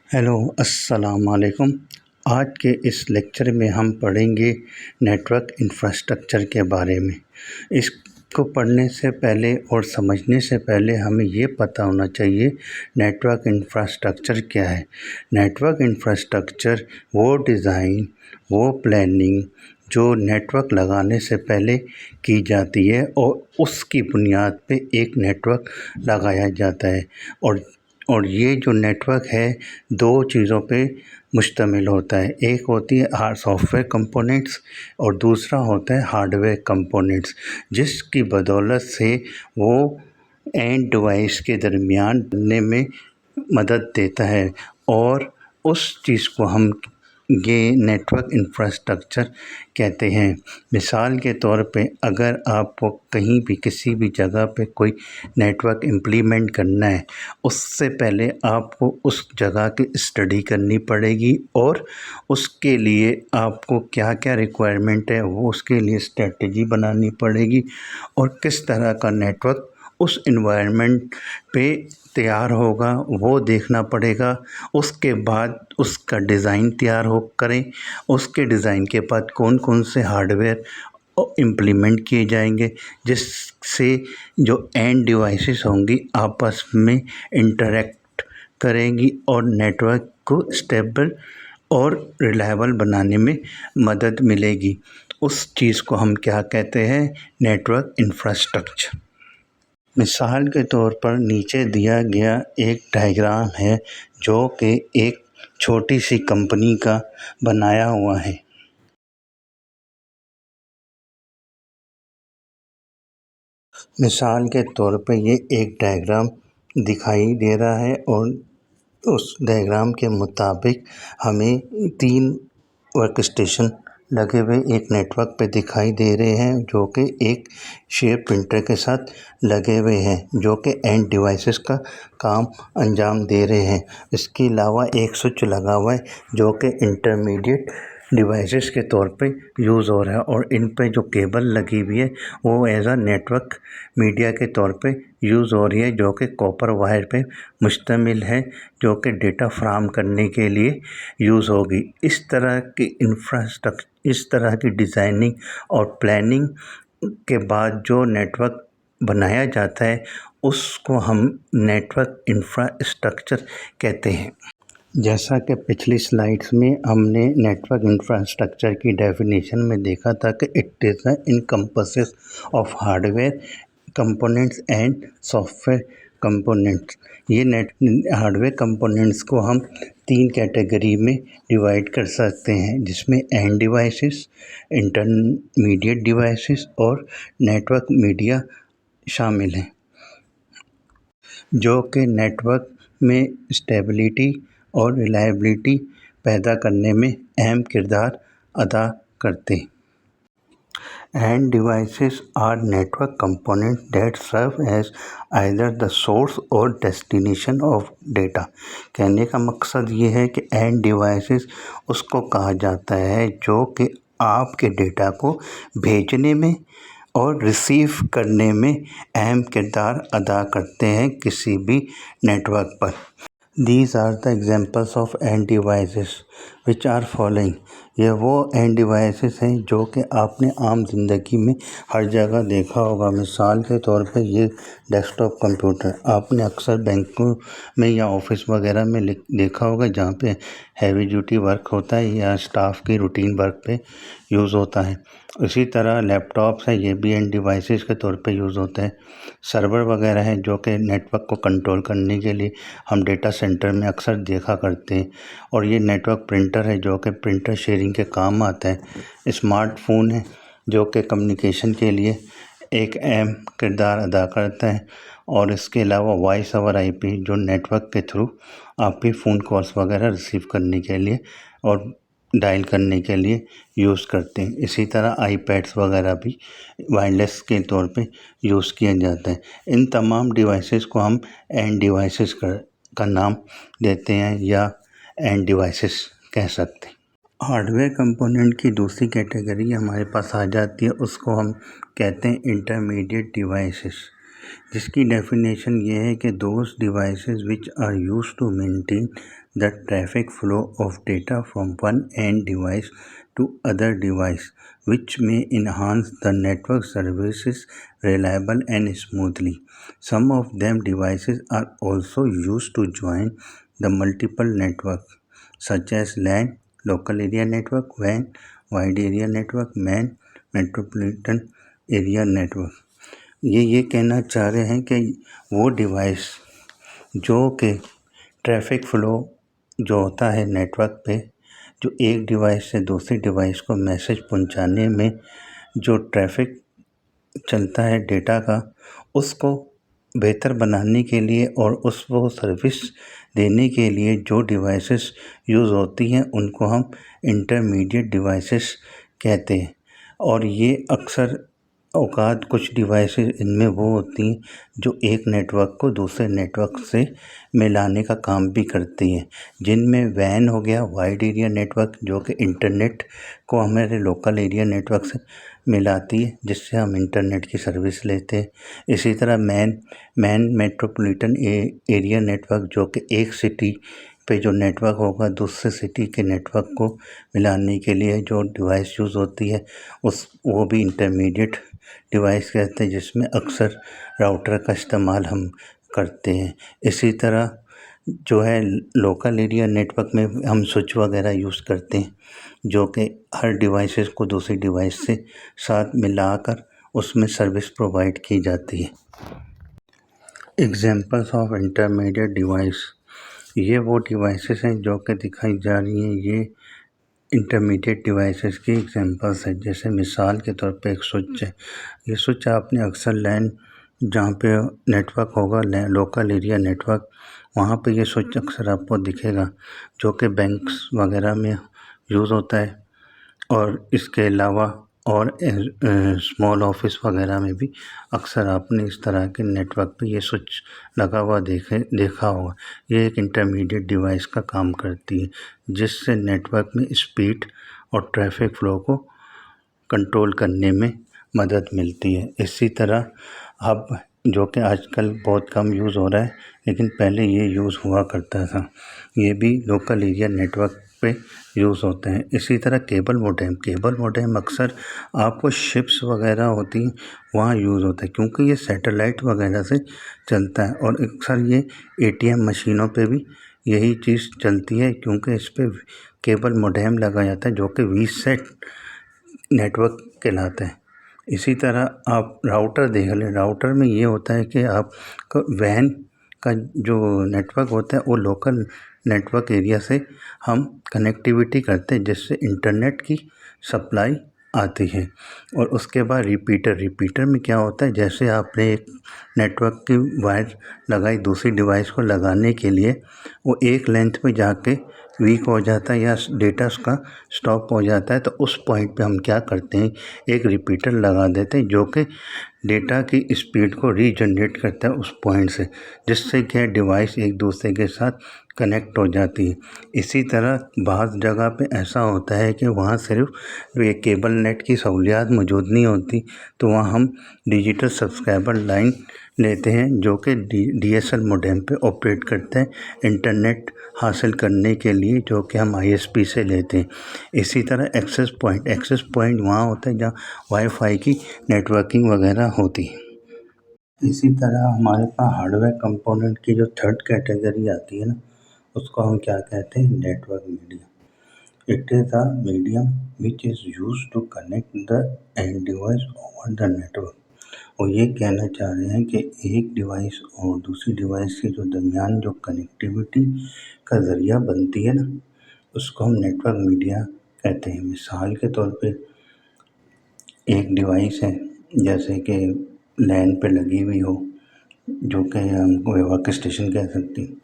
Hello अस्सलाम वालेकुम। आज के इस लेक्चर में हम पढ़ेंगे नेटवर्क इंफ्रास्ट्रक्चर के बारे में। इसको पढ़ने से पहले और समझने से पहले हमें ये पता होना चाहिए नेटवर्क इंफ्रास्ट्रक्चर क्या है। नेटवर्क इंफ्रास्ट्रक्चर वो डिज़ाइन, वो प्लानिंग जो नेटवर्क लगाने से पहले की जाती है और उसकी बुनियाद पे एक नेटवर्क लगाया जाता है। और ये जो नेटवर्क है दो चीज़ों पे मुश्तमिल होता है। एक होती है सॉफ्टवेयर कंपोनेंट्स और दूसरा होता है हार्डवेयर कंपोनेंट्स, जिसकी बदौलत से वो एंड डिवाइस के दरमियान बनने में मदद देता है और उस चीज़ को हम ये नेटवर्क इंफ्रास्ट्रक्चर कहते हैं। मिसाल के तौर पे अगर आपको कहीं भी किसी भी जगह पे कोई नेटवर्क इम्प्लीमेंट करना है, उससे पहले आपको उस जगह की स्टडी करनी पड़ेगी और उसके लिए आपको क्या क्या रिक्वायरमेंट है वो उसके लिए स्ट्रेटजी बनानी पड़ेगी और किस तरह का नेटवर्क उस इन्वायरमेंट पे तैयार होगा वो देखना पड़ेगा। उसके बाद उसका डिज़ाइन तैयार हो करें, उसके डिज़ाइन के बाद कौन कौन से हार्डवेयर इम्प्लीमेंट किए जाएंगे जिससे जो एंड डिवाइसेस होंगी आपस में इंटरेक्ट करेंगी और नेटवर्क को स्टेबल और रिलायबल बनाने में मदद मिलेगी। उस चीज़ को हम क्या कहते हैं? Network infrastructure. मिसाल के तौर पर नीचे दिया गया एक डायग्राम है जो कि एक छोटी सी कंपनी का बनाया हुआ है। मिसाल के तौर पे ये एक डायग्राम दिखाई दे रहा है और उस डायग्राम के मुताबिक हमें 3 वर्क स्टेशन लगे हुए एक नेटवर्क पे दिखाई दे रहे हैं जो कि एक शेप प्रिंटर के साथ लगे हुए हैं जो कि एंड डिवाइसेस का काम अंजाम दे रहे हैं। इसके अलावा एक स्विच लगा हुआ है जो कि इंटरमीडिएट डिवाइसेस के तौर पे यूज़ हो रहा है और इन पे जो केबल लगी हुई है वो एज अ नेटवर्क मीडिया के तौर पे यूज़ हो रही है जो कि कॉपर वायर पे मुश्तमिल है जो कि डेटा फ्राहम करने के लिए यूज़ होगी। इस तरह की इंफ्रास्ट्रक्चर, इस तरह की डिज़ाइनिंग और प्लानिंग के बाद जो नेटवर्क बनाया जाता है उसको हम नेटवर्क इंफ्रास्ट्रक्चर कहते हैं। जैसा कि पिछली स्लाइड्स में हमने नेटवर्क इंफ्रास्ट्रक्चर की डेफिनेशन में देखा था कि it is the encompasses of hardware components and software components. ये हार्डवेयर कंपोनेंट्स को हम 3 कैटेगरी में डिवाइड कर सकते हैं जिसमें एंड डिवाइसेस, इंटरमीडिएट डिवाइसेस और नेटवर्क मीडिया शामिल हैं, जो कि नेटवर्क में स्टेबिलिटी और रिलायबिलिटी पैदा करने में अहम किरदार अदा करते हैं। End devices are network component that serve as either the source or destination of data. कहने का मकसद ये है कि एंड डिवाइसेस उसको कहा जाता है जो कि आपके डेटा को भेजने में और रिसीव करने में अहम किरदार अदा करते हैं किसी भी नेटवर्क पर। These are the examples of end devices which are following। ये वो एंड डिवाइसेस हैं जो कि आपने आम ज़िंदगी में हर जगह देखा होगा। मिसाल के तौर पे ये डेस्कटॉप कंप्यूटर आपने अक्सर बैंकों में या ऑफिस वगैरह में देखा होगा जहाँ पे हैवी ड्यूटी वर्क होता है या स्टाफ की रूटीन वर्क पे यूज़ होता है। इसी तरह लैपटॉप्स हैं, ये भी एंड डिवाइसेस के तौर पे यूज़ होते हैं। सर्वर वगैरह हैं जो कि नेटवर्क को कंट्रोल करने के लिए हम डेटा सेंटर में अक्सर देखा करते हैं। और ये नेटवर्क प्रिंटर है जो कि प्रिंटर शेयरिंग के काम आता है। स्मार्टफोन है जो कि कम्युनिकेशन के लिए एक अहम किरदार अदा करता है। और इसके अलावा वॉइस ओवर आईपी जो नेटवर्क के थ्रू आपकी फ़ोन कॉल्स वगैरह रिसीव करने के लिए और डायल करने के लिए यूज़ करते हैं। इसी तरह आईपैड्स वगैरह भी वायरलेस के तौर पे यूज़ किया जाता है। इन तमाम डिवाइसेस को हम एंड डिवाइसेस का नाम देते हैं या एंड डिवाइसेस कह सकते हैं। हार्डवेयर कंपोनेंट की दूसरी कैटेगरी हमारे पास आ जाती है, उसको हम कहते हैं इंटरमीडिएट डिवाइसेस। जिसकी डेफिनेशन ये है कि those devices which are used to maintain the traffic flow of data from one end device to other device which may enhance the network services reliable and smoothly. Some of them devices are also used to join the multiple network such as LAN, local area network, WAN, wide area network, MAN, metropolitan area network. ये कहना चाह रहे हैं कि वो device जो कि traffic flow जो होता है नेटवर्क पे, जो एक डिवाइस से दूसरी डिवाइस को मैसेज पहुंचाने में जो ट्रैफिक चलता है डेटा का, उसको बेहतर बनाने के लिए और उसको सर्विस देने के लिए जो डिवाइसेस यूज़ होती हैं उनको हम इंटरमीडिएट डिवाइसेस कहते हैं। और ये अक्सर औकात कुछ डिवाइसेस इनमें वो होती हैं जो एक नेटवर्क को दूसरे नेटवर्क से मिलाने का काम भी करती हैं, जिनमें वैन हो गया, वाइड एरिया नेटवर्क, जो कि इंटरनेट को हमारे लोकल एरिया नेटवर्क से मिलाती है जिससे हम इंटरनेट की सर्विस लेते हैं। इसी तरह मैन मेट्रोपॉलिटन एरिया नेटवर्क, जो कि एक सिटी पे जो नेटवर्क होगा दूसरे सिटी के नेटवर्क को मिलाने के लिए जो डिवाइस यूज़ होती है वो भी इंटरमीडिएट डिवाइस कहते हैं, जिसमें अक्सर राउटर का इस्तेमाल हम करते हैं। इसी तरह जो है लोकल एरिया नेटवर्क में हम स्विच वगैरह यूज़ करते हैं, जो कि हर डिवाइसेस को दूसरी डिवाइस से साथ मिलाकर उसमें सर्विस प्रोवाइड की जाती है। एग्जांपल्स ऑफ इंटरमीडिएट डिवाइस, ये वो डिवाइसेस हैं जो कि दिखाई जा रही हैं, ये इंटरमीडिएट डिवाइसेस की एग्जांपल्स हैं। जैसे मिसाल के तौर पे एक स्विच है, ये स्विच आपने अक्सर लैन जहाँ पे नेटवर्क होगा लोकल एरिया नेटवर्क, वहाँ पे ये स्विच अक्सर आपको दिखेगा, जो कि बैंक्स वगैरह में यूज़ होता है। और इसके अलावा और स्मॉल ऑफिस वगैरह में भी अक्सर आपने इस तरह के नेटवर्क पे ये स्विच लगा हुआ देखा होगा। ये एक इंटरमीडिएट डिवाइस का काम करती है, जिससे नेटवर्क में स्पीड और ट्रैफिक फ़्लो को कंट्रोल करने में मदद मिलती है। इसी तरह अब जो कि आजकल बहुत कम यूज़ हो रहा है, लेकिन पहले ये यूज़ हुआ करता था, ये भी लोकल एरिया नेटवर्क पे यूज़ होते हैं। इसी तरह केबल मोडेम अक्सर आपको शिप्स वगैरह होती हैं वहाँ यूज़ होता है, क्योंकि ये सैटेलाइट वगैरह से चलता है। और अक्सर ये ATM मशीनों पे भी यही चीज़ चलती है, क्योंकि इस पर केबल मोडेम लगा जाता है जो कि वीसेट नेटवर्क कहलाता है। इसी तरह आप राउटर देख लें, राउटर में ये होता है कि आप वैन का जो नेटवर्क होता है वो लोकल नेटवर्क एरिया से हम कनेक्टिविटी करते हैं, जिससे इंटरनेट की सप्लाई आती है। और उसके बाद रिपीटर में क्या होता है, जैसे आपने एक नेटवर्क की वायर लगाई दूसरी डिवाइस को लगाने के लिए, वो एक लेंथ पे जाके वीक हो जाता है या डेटा उसका स्टॉप हो जाता है, तो उस पॉइंट पे हम क्या करते हैं, एक रिपीटर लगा देते हैं जो कि डेटा की स्पीड को रीजनरेट करता है उस पॉइंट से, जिससे क्या डिवाइस एक दूसरे के साथ कनेक्ट हो जाती है। इसी तरह बाज़ जगह पे ऐसा होता है कि वहाँ सिर्फ ये केबल नेट की सहूलियात मौजूद नहीं होती, तो वहाँ हम डिजिटल सब्सक्राइबर लाइन लेते हैं जो कि DSL मोडेम पे ऑपरेट करते हैं इंटरनेट हासिल करने के लिए, जो कि हम ISP से लेते हैं। इसी तरह एक्सेस पॉइंट वहाँ होता है जहाँ वाईफाई की नेटवर्किंग वगैरह होती है। इसी तरह हमारे पास हार्डवेयर कंपोनेंट की जो थर्ड कैटेगरी आती है ना, उसको हम क्या कहते हैं, network media. It is a medium which is used to connect the end device over the network. और ये कहना चाह रहे हैं कि एक डिवाइस और दूसरी डिवाइस के जो दरमियान जो कनेक्टिविटी का ज़रिया बनती है ना, उसको हम नेटवर्क मीडिया कहते हैं। मिसाल के तौर पे एक डिवाइस है जैसे कि लैन पे लगी हुई हो, जो कि हम वर्क स्टेशन कह सकते हैं,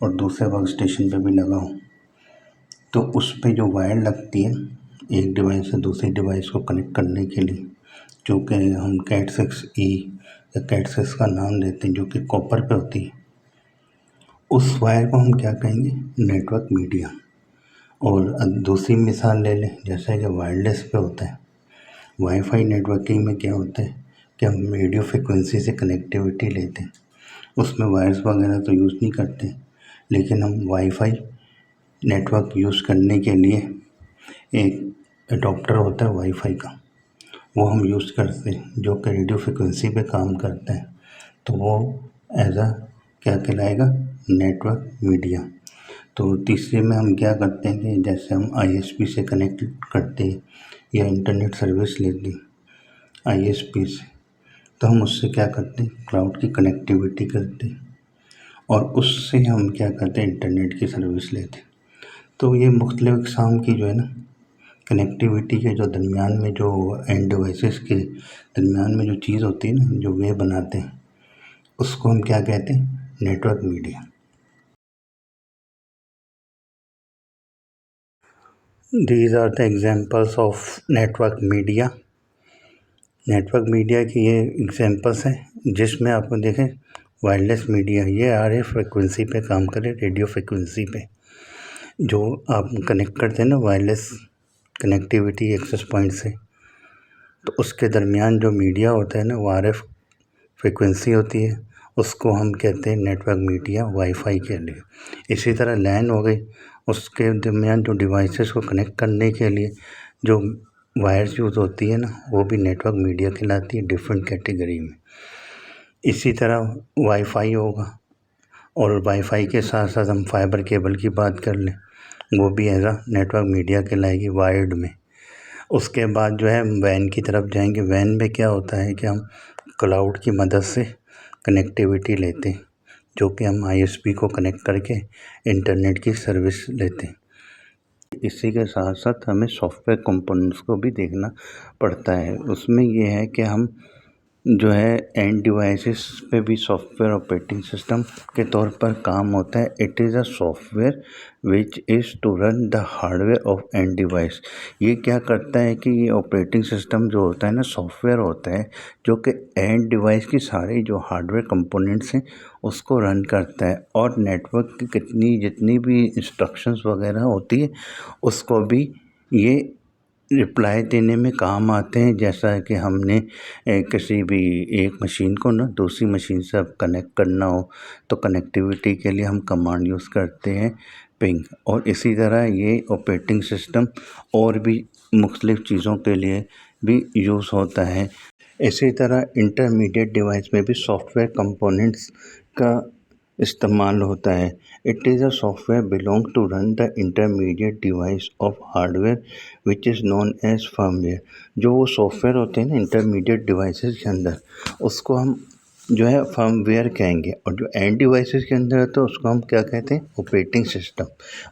और दूसरे वर्क स्टेशन पे भी लगा हो, तो उस पे जो वायर लगती है एक डिवाइस से दूसरी डिवाइस को कनेक्ट करने के लिए, जो कि हम Cat6e या Cat6 का नाम देते हैं, जो कि कॉपर पे होती है, उस वायर को हम क्या कहेंगे, नेटवर्क मीडिया। और दूसरी मिसाल ले लें, जैसे कि वायरलेस पे होता है, वाईफाई नेटवर्किंग में क्या होता है, कि हम रेडियो फ्रिक्वेंसी से कनेक्टिविटी लेते हैं, उसमें वायर्स वगैरह तो यूज़ नहीं करते, लेकिन हम वाईफाई नेटवर्क यूज़ करने के लिए एक अडॉप्टर होता है वाईफाई का, वो हम यूज़ करते हैं जो कि रेडियो फ्रिक्वेंसी पे काम करता है। तो वो एज अ क्या कहलाएगा, नेटवर्क मीडिया। तो तीसरे में हम क्या करते हैं कि जैसे हम आईएसपी से कनेक्ट करते हैं या इंटरनेट सर्विस लेते हैं आईएसपी से, तो हम उससे क्या करते हैं, क्लाउड की कनेक्टिविटी करते हैं और उससे हम क्या करते हैं, इंटरनेट की सर्विस लेते हैं। तो ये मुख्तलिफ इक़साम की जो है ना कनेक्टिविटी के जो दरमियान में जो एंड डिवाइसेस के दरमियान में जो चीज़ होती है ना, जो वे बनाते हैं, उसको हम क्या कहते हैं, network media. These are the examples of network media. Network media की ये एग्जांपल्स हैं जिसमें आपको देखें वायरलेस मीडिया, ये RF फ्रिक्वेंसी पे काम करे, रेडियो फ्रिक्वेंसी पे जो आप कनेक्ट करते हैं ना वायरलेस कनेक्टिविटी एक्सेस पॉइंट से, तो उसके दरमियान जो मीडिया होता है ना वो RF फ्रिक्वेंसी होती है, उसको हम कहते हैं नेटवर्क मीडिया वाईफाई के लिए। इसी तरह लैन हो गई, उसके दरमियान जो डिवाइसेस को कनेक्ट करने के लिए जो वायर्स यूज़ होती है ना, वो भी नेटवर्क मीडिया कहलाती है डिफरेंट कैटेगरी में। इसी तरह वाईफाई होगा, और वाईफाई के साथ साथ हम फाइबर केबल की बात कर लें, वो भी एज अ नेटवर्क मीडिया कहलाएगी वायर्ड में। उसके बाद जो है हम वैन की तरफ जाएंगे। वैन में क्या होता है कि हम क्लाउड की मदद से कनेक्टिविटी लेते हैं, जो कि हम आईएसपी को कनेक्ट करके इंटरनेट की सर्विस लेते हैं। इसी के साथ साथ हमें सॉफ्टवेयर कंपोनेंट्स को भी देखना पड़ता है। उसमें ये है कि हम जो है एंड डिवाइसेस पे भी सॉफ्टवेयर ऑपरेटिंग सिस्टम के तौर पर काम होता है। It is a software which is to run the hardware of end device. ये क्या करता है कि ये ऑपरेटिंग सिस्टम जो होता है ना, सॉफ्टवेयर होता है जो कि एंड डिवाइस की सारी जो हार्डवेयर कंपोनेंट्स हैं उसको रन करता है, और नेटवर्क की जितनी भी इंस्ट्रक्शंस वगैरह होती है उसको भी ये रिप्लाई देने में काम आते हैं। जैसा कि हमने किसी भी एक मशीन को ना दूसरी मशीन से अब कनेक्ट करना हो तो कनेक्टिविटी के लिए हम कमांड यूज़ करते हैं पिंग, और इसी तरह ये ऑपरेटिंग सिस्टम और भी मुख्तलिफ़ चीज़ों के लिए भी यूज़ होता है। इसी तरह इंटरमीडिएट डिवाइस में भी सॉफ्टवेयर कंपोनेंट्स का इस्तेमाल होता है। It is a software belong to run the intermediate device of hardware which is known as firmware. जो वो सॉफ्टवेयर होते हैं ना इंटरमीडिएट डिवाइसेस के अंदर, उसको हम जो है फर्मवेयर कहेंगे, और जो एंड डिवाइसेस के अंदर है तो उसको हम क्या कहते हैं, ऑपरेटिंग सिस्टम।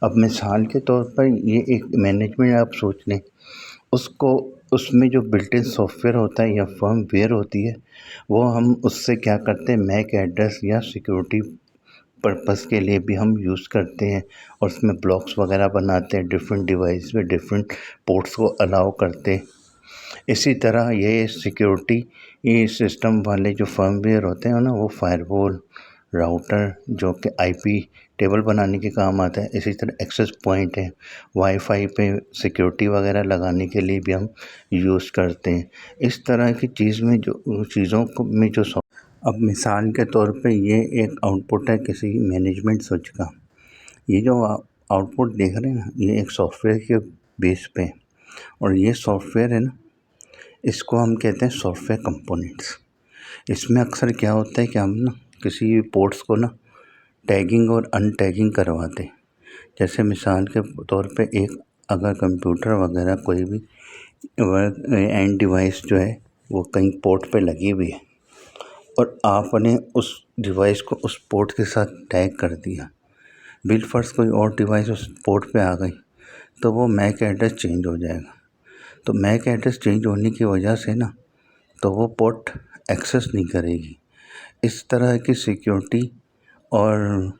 अब मिसाल के तौर पर ये एक मैनेजमेंट आप सोच लें, उसको उसमें जो बिल्ट इन सॉफ्टवेयर होता है या फर्मवेयर होती है, वो हम उससे क्या करते हैं, मैक एड्रेस या सिक्योरिटी पर्पस के लिए भी हम यूज़ करते हैं, और उसमें ब्लॉक्स वगैरह बनाते हैं, डिफरेंट डिवाइस में डिफरेंट पोर्ट्स को अलाउ करते हैं। इसी तरह ये सिक्योरिटी ये सिस्टम वाले जो फर्मवेयर होते हैं ना, वो फायरवॉल, राउटर जो कि आईपी टेबल बनाने के काम आता है। इसी तरह एक्सेस पॉइंट है, वाईफाई पे सिक्योरिटी वगैरह लगाने के लिए भी हम यूज़ करते हैं। इस तरह की चीज़ में जो चीज़ों को में जो अब मिसाल के तौर पे ये एक आउटपुट है किसी मैनेजमेंट स्विच का। ये जो आउटपुट देख रहे हैं ना, ये एक सॉफ्टवेयर के बेस पे, और ये सॉफ्टवेयर है ना, इसको हम कहते हैं सॉफ्टवेयर कंपोनेंट्स। इसमें अक्सर क्या होता है कि हम ना किसी पोर्ट्स को ना टैगिंग और अनटैगिंग करवाते हैं। जैसे मिसाल के तौर पे एक अगर कंप्यूटर वगैरह कोई भी एंड डिवाइस जो है वो कहीं पोर्ट पे लगी हुई है, और आपने उस डिवाइस को उस पोर्ट के साथ टैग कर दिया, बिल फर्ज कोई और डिवाइस उस पोर्ट पे आ गई, तो वो मैक एड्रेस चेंज हो जाएगा। तो मैक एड्रेस चेंज होने की वजह से ना, तो वो पोर्ट एक्सेस नहीं करेगी। इस तरह की सिक्योरिटी और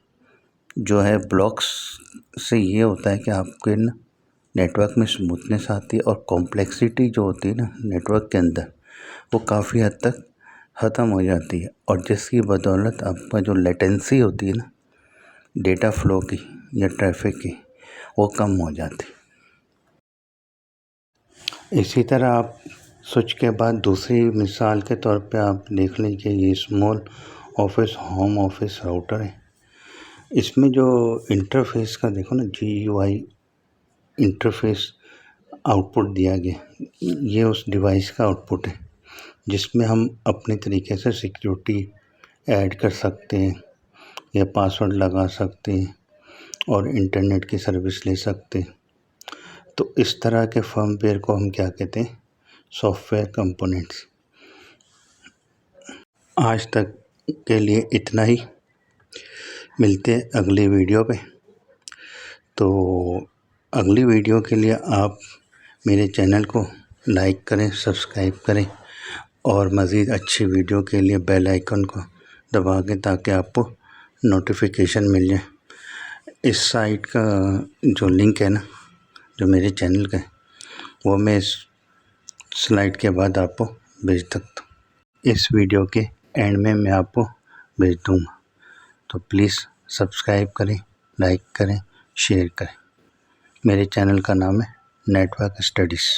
जो है ब्लॉक्स से ये होता है कि आपके ना नेटवर्क में स्मूथनेस आती है, और कॉम्प्लेक्सिटी जो होती है ना नेटवर्क के अंदर, वो काफ़ी हद तक ख़त्म हो जाती है, और जिसकी बदौलत आपका जो लेटेंसी होती है ना डेटा फ्लो की या ट्रैफिक की, वो कम हो जाती है। इसी तरह आप स्विच के बाद दूसरी मिसाल के तौर पे आप देख लीजिए, ये small office home office router है। इसमें जो इंटरफेस का देखो ना, GUI इंटरफेस आउटपुट दिया गया, ये उस डिवाइस का आउटपुट है जिसमें हम अपने तरीके से सिक्योरिटी ऐड कर सकते हैं या पासवर्ड लगा सकते हैं और इंटरनेट की सर्विस ले सकते हैं। तो इस तरह के फर्मवेयर को हम क्या कहते हैं? Software components. आज तक के लिए इतना ही, मिलते हैं अगली वीडियो पे। तो अगली वीडियो के लिए आप मेरे चैनल को लाइक करें, सब्सक्राइब करें और मज़ीद अच्छी वीडियो के लिए बेल आइकन को दबा दें ताकि आपको नोटिफिकेशन मिल जाए। इस साइट का जो लिंक है ना, जो मेरे चैनल का है, वो मैं इस स्लाइड के बाद आपको भेज सकता हूँ। इस वीडियो के एंड में मैं आपको भेज दूँगा। तो प्लीज़ सब्सक्राइब करें, लाइक करें, शेयर करें। मेरे चैनल का नाम है नेटवर्क स्टडीज़।